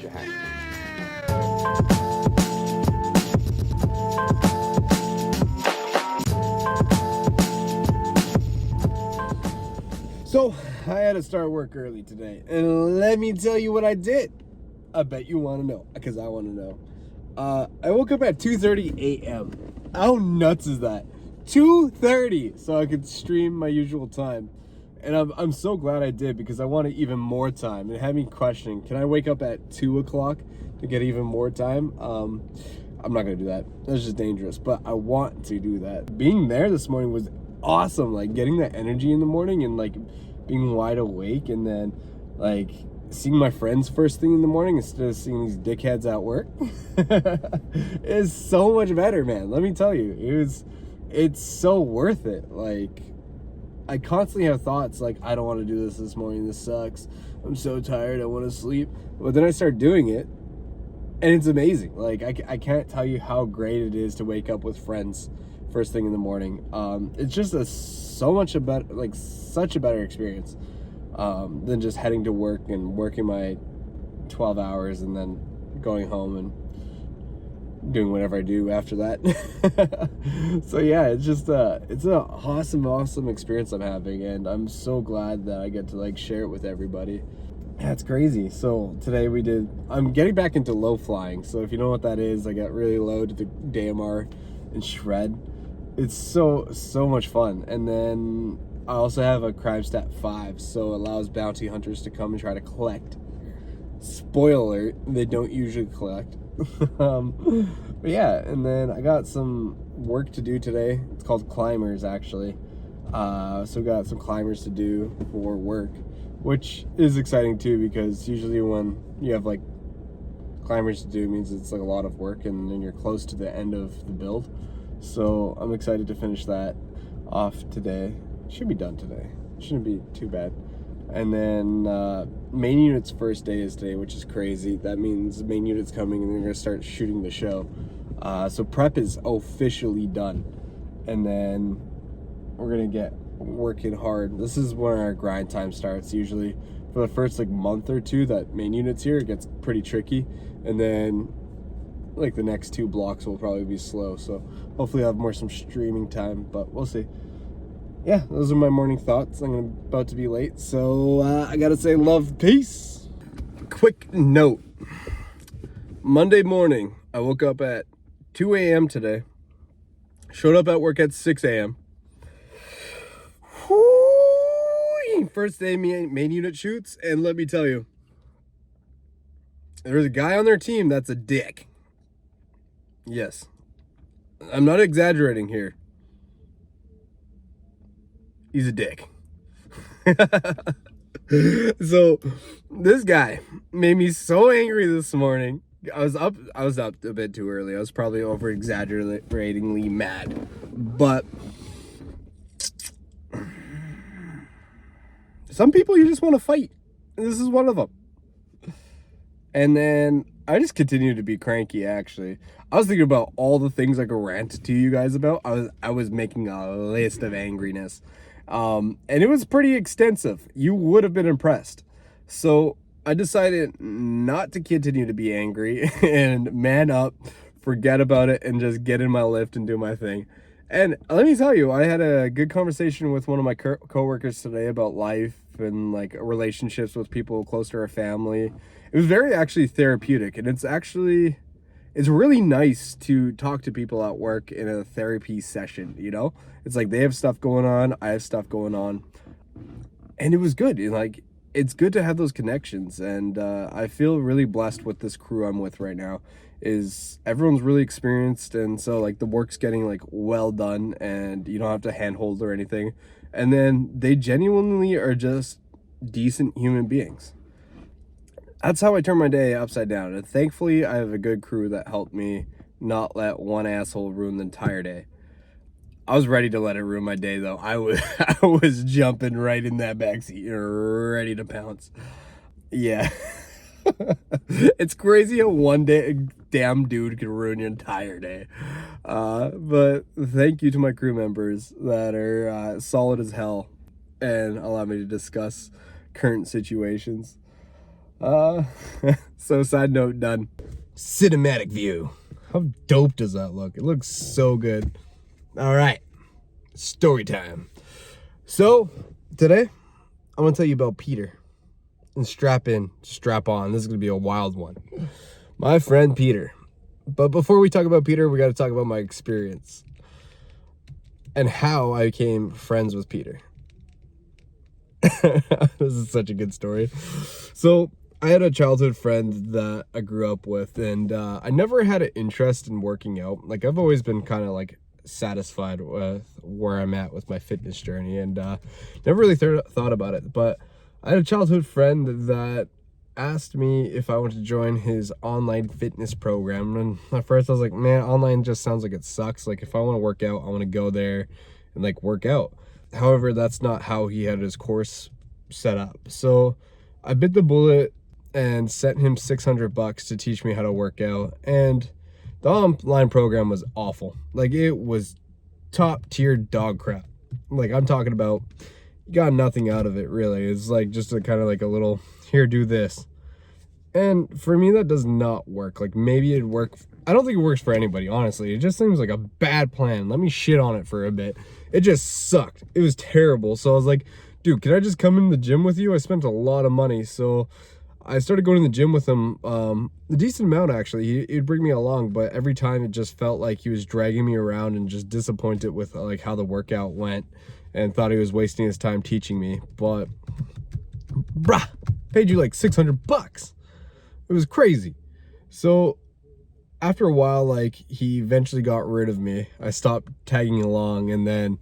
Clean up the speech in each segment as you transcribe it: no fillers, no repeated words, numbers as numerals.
raise your hand. So, I had to start work early today, and let me tell you what I did. I bet you want to know, because I want to know. I woke up at 2:30 a.m. How nuts is that? 2:30, so I could stream my usual time. And I'm so glad I did, because I wanted even more time. It had me questioning, can I wake up at 2 o'clock to get even more time? I'm not going to do that. That's just dangerous, but I want to do that. Being there this morning was awesome, like getting that energy in the morning and like being wide awake, and then like seeing my friends first thing in the morning instead of seeing these dickheads at work is so much better, man. Let me tell you, it's so worth it. Like, I constantly have thoughts like, I don't want to do this morning, this sucks, I'm so tired, I want to sleep. But then I start doing it and it's amazing. Like, I can't tell you how great it is to wake up with friends first thing in the morning. It's just such a better experience than just heading to work and working my 12 hours and then going home and doing whatever I do after that. So yeah, it's just it's an awesome experience I'm having, and I'm so glad that I get to like share it with everybody. That's crazy. So today I'm getting back into low flying. So if you know what that is, I got really low to the DMR and shred. It's so much fun. And then I also have a crime stat 5, so it allows bounty hunters to come and try to collect. Spoiler, they don't usually collect. But yeah, and then I got some work to do today. It's called climbers, actually. So we got some climbers to do for work, which is exciting too, because usually when you have like climbers to do, it means it's like a lot of work, and then you're close to the end of the build. So I'm excited to finish that off today. Should be done today. Shouldn't be too bad. And then main unit's first day is today, which is crazy. That means main unit's coming and they're gonna start shooting the show. So prep is officially done. And then we're gonna get working hard. This is when our grind time starts. Usually for the first like month or two that main unit's here, it gets pretty tricky. And then like the next 2 blocks will probably be slow. So hopefully I'll have some streaming time, but we'll see. Yeah, those are my morning thoughts. I'm about to be late, so I gotta say love, peace. Quick note. Monday morning, I woke up at 2 a.m. today. Showed up at work at 6 a.m. First day main unit shoots, and let me tell you, there's a guy on their team that's a dick. Yes. I'm not exaggerating here. He's a dick. So this guy made me so angry this morning. I was up a bit too early. I was probably over exaggeratingly mad, but some people you just want to fight. This is one of them. And then I just continued to be cranky. Actually, I was thinking about all the things I could rant to you guys about. I was making a list of angriness. And it was pretty extensive. You would have been impressed. So I decided not to continue to be angry and man up, forget about it, and just get in my lift and do my thing. And let me tell you, I had a good conversation with one of my coworkers today about life and like relationships with people close to our family. It was very actually therapeutic, and it's really nice to talk to people at work in a therapy session, you know? It's like they have stuff going on, I have stuff going on. And it was good. Like, it's good to have those connections. And I feel really blessed with this crew I'm with right now. Is everyone's really experienced, and so like the work's getting like well done, and you don't have to handhold or anything. And then they genuinely are just decent human beings. That's how I turn my day upside down. And thankfully, I have a good crew that helped me not let one asshole ruin the entire day. I was ready to let it ruin my day, though. I was jumping right in that backseat, ready to pounce. Yeah. It's crazy how one damn dude can ruin your entire day. But thank you to my crew members that are solid as hell and allow me to discuss current situations. So side note done. Cinematic view. How dope does that look? It looks so good. All right, story time. So today, I'm gonna tell you about Peter. And strap in, strap on. This is gonna be a wild one. My friend Peter. But before we talk about Peter, we gotta talk about my experience and how I became friends with Peter. This is such a good story. So I had a childhood friend that I grew up with, and I never had an interest in working out. Like, I've always been kind of like satisfied with where I'm at with my fitness journey, and never really thought about it. But I had a childhood friend that asked me if I wanted to join his online fitness program, and at first I was like, man, online just sounds like it sucks. Like, if I want to work out, I want to go there and like work out. However, that's not how he had his course set up. So I bit the bullet and sent him $600 to teach me how to work out. And the online program was awful. Like, it was top tier dog crap. Like, I'm talking about, you got nothing out of it really. It's like just a kind of like a little, here, do this. And for me, that does not work. Like, maybe it'd work. I don't think it works for anybody, honestly. It just seems like a bad plan. Let me shit on it for a bit. It just sucked. It was terrible. So I was like, dude, can I just come in the gym with you? I spent a lot of money. So I started going to the gym with him, a decent amount actually. He'd bring me along, but every time it just felt like he was dragging me around and just disappointed with like how the workout went, and thought he was wasting his time teaching me. But bruh, paid you like $600. It was crazy. So after a while, like, he eventually got rid of me. I stopped tagging along, and then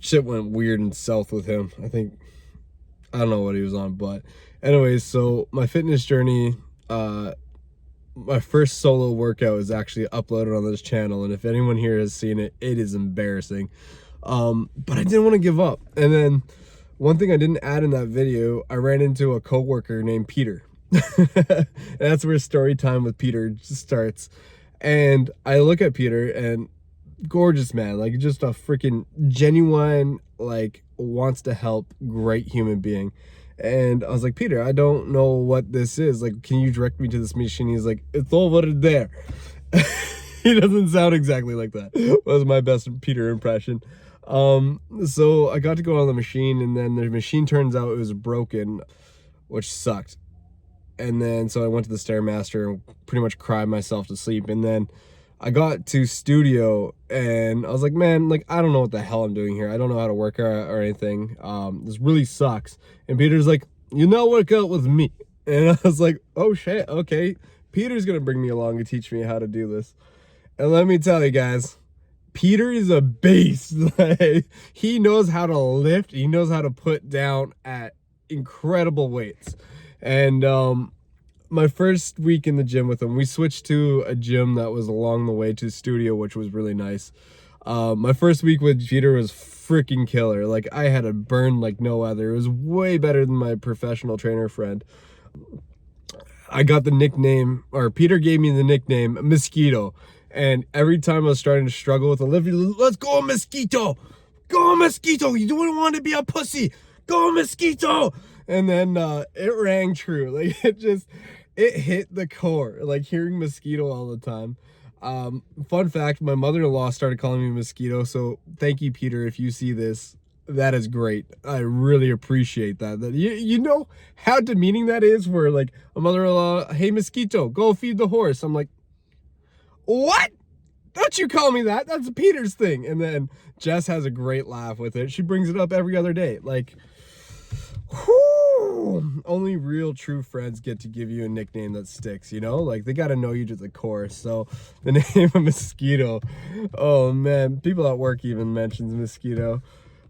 shit went weird and south with him. I don't know what he was on, but anyways, so my fitness journey, my first solo workout is actually uploaded on this channel, and if anyone here has seen it, it is embarrassing. But I didn't want to give up. And then one thing I didn't add in that video, I ran into a coworker named Peter. That's where story time with Peter starts. And I look at Peter, and gorgeous man, like just a freaking genuine, like, wants to help, great human being. And I was like, Peter, I don't know what this is. Like, can you direct me to this machine? He's like, it's over there. He doesn't sound exactly like that. That was my best Peter impression. So I got to go on the machine, and then the machine turns out it was broken, which sucked. And then so I went to the Stairmaster and pretty much cried myself to sleep. And then I got to studio, and I was like, man, like, I don't know what the hell I'm doing here. I don't know how to work or anything. This really sucks. And Peter's like, you know, work out with me. And I was like, oh shit, okay. Peter's gonna bring me along and teach me how to do this. And let me tell you guys, Peter is a beast. Like, he knows how to lift. He knows how to put down at incredible weights. And my first week in the gym with him, we switched to a gym that was along the way to the studio, which was really nice. My first week with Peter was freaking killer. Like, I had a burn like no other. It was way better than my professional trainer friend. I got the nickname, or Peter gave me the nickname, Mosquito. And every time I was starting to struggle with a lift, let's go, Mosquito! Go, Mosquito! You don't want to be a pussy! Go, Mosquito! And then it rang true. Like, it hit the core, like hearing Mosquito all the time. Fun fact, my mother-in-law started calling me Mosquito, so thank you, Peter, if you see this. That is great. I really appreciate that. You know how demeaning that is, where like a mother-in-law, hey, Mosquito, go feed the horse. I'm like, what? Don't you call me that. That's Peter's thing. And then Jess has a great laugh with it. She brings it up every other day. Like, whew, only real true friends get to give you a nickname that sticks, you know? Like, they got to know you to the core. So the name of Mosquito, oh man, people at work even mentions Mosquito.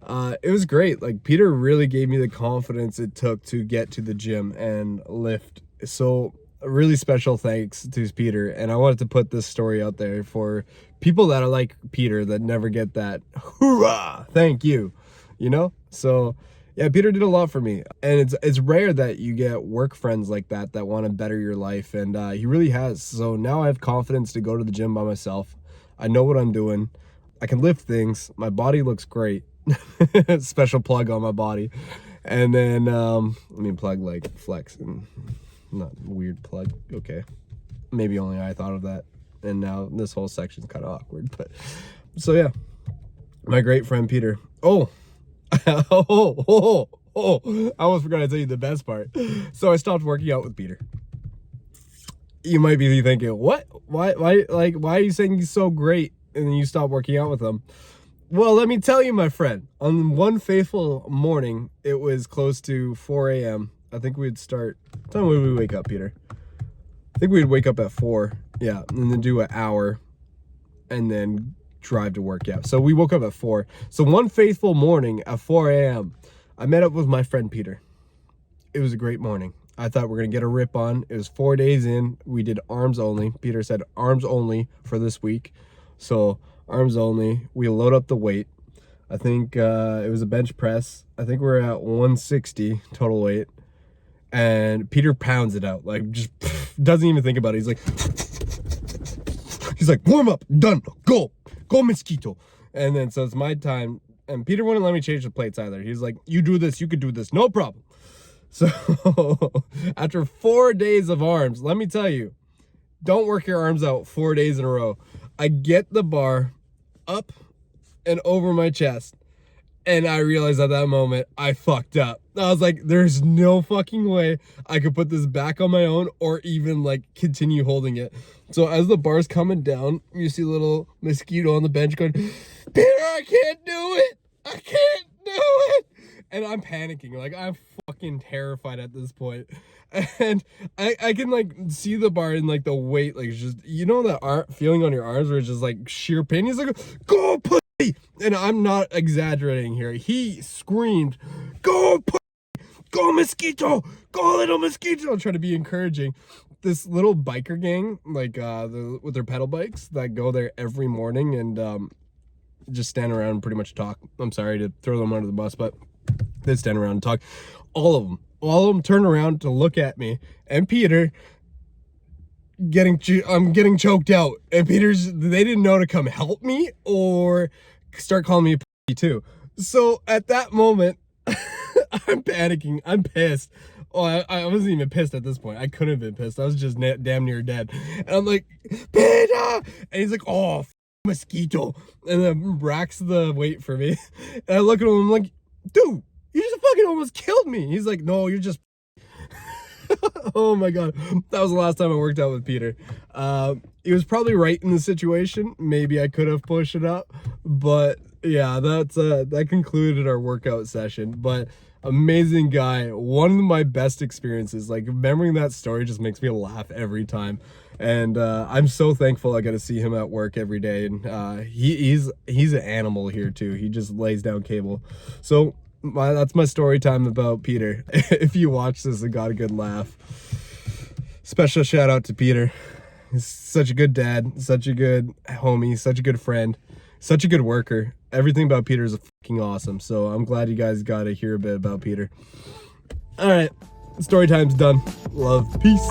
It was great. Like, Peter really gave me the confidence it took to get to the gym and lift. So a really special thanks to Peter. And I wanted to put this story out there for people that are like Peter, that never get that hoorah, thank you, you know? So yeah, Peter did a lot for me. And it's rare that you get work friends like that want to better your life. And he really has. So now I have confidence to go to the gym by myself. I know what I'm doing. I can lift things. My body looks great. Special plug on my body. And then, let me plug like flex and not weird plug. Okay. Maybe only I thought of that. And now this whole section's kind of awkward, but so yeah, my great friend Peter. Oh, I almost forgot to tell you the best part. So I stopped working out with Peter. You might be thinking, what? Why are you saying he's so great and then you stop working out with him? Well, let me tell you, my friend, on one faithful morning, it was close to 4 a.m. I think we'd start, what time would we wake up, Peter? I think we'd wake up at 4, yeah, and then do an hour and then drive to work, yeah. So we woke up at 4. So one faithful morning at 4 a.m., I met up with my friend Peter. It was a great morning. I thought we're going to get a rip on. It was 4 days in. We did arms only. Peter said arms only for this week. So arms only. We load up the weight. I think it was a bench press. I think we're at 160 total weight. And Peter pounds it out. Like, just doesn't even think about it. He's like, warm up, done, go Mosquito. And then so it's my time. And Peter wouldn't let me change the plates either. He's like, you do this, you could do this, no problem. So after 4 days of arms, let me tell you, don't work your arms out 4 days in a row. I get the bar up and over my chest, and I realized at that moment I fucked up. I was like, there's no fucking way I could put this back on my own or even like continue holding it. So as the bar's coming down, you see little Mosquito on the bench going, Peter, I can't do it. I can't do it. And I'm panicking. Like, I'm fucking terrified at this point. And I can like see the bar and like the weight, like just, you know, that feeling on your arms where it's just like sheer pain. He's like, go pussy. And I'm not exaggerating here. He screamed, go pussy. Go Mosquito, go little Mosquito. Trying to be encouraging. This little biker gang, like with their pedal bikes that go there every morning and just stand around and pretty much talk. I'm sorry to throw them under the bus, but they stand around and talk. All of them turn around to look at me and Peter I'm getting choked out, and they didn't know to come help me or start calling me a pussy too. So at that moment, I'm panicking. I'm pissed. Oh, I wasn't even pissed at this point. I couldn't have been pissed. I was just damn near dead. And I'm like, Peter! And he's like, oh, Mosquito. And then racks the weight for me. And I look at him, I'm like, dude, you just fucking almost killed me. He's like, no, you're just... Oh my God. That was the last time I worked out with Peter. He was probably right in the situation. Maybe I could have pushed it up. But yeah, that concluded our workout session. But amazing guy. One of my best experiences. Like, remembering that story just makes me laugh every time. And I'm so thankful I get to see him at work every day. And he's an animal here too. He just lays down cable. So that's my story time about Peter. If you watch this and got a good laugh, special shout out to Peter. He's such a good dad, such a good homie, such a good friend, such a good worker. Everything about Peter is fucking awesome. So I'm glad you guys got to hear a bit about Peter. All right, story time's done. Love, peace.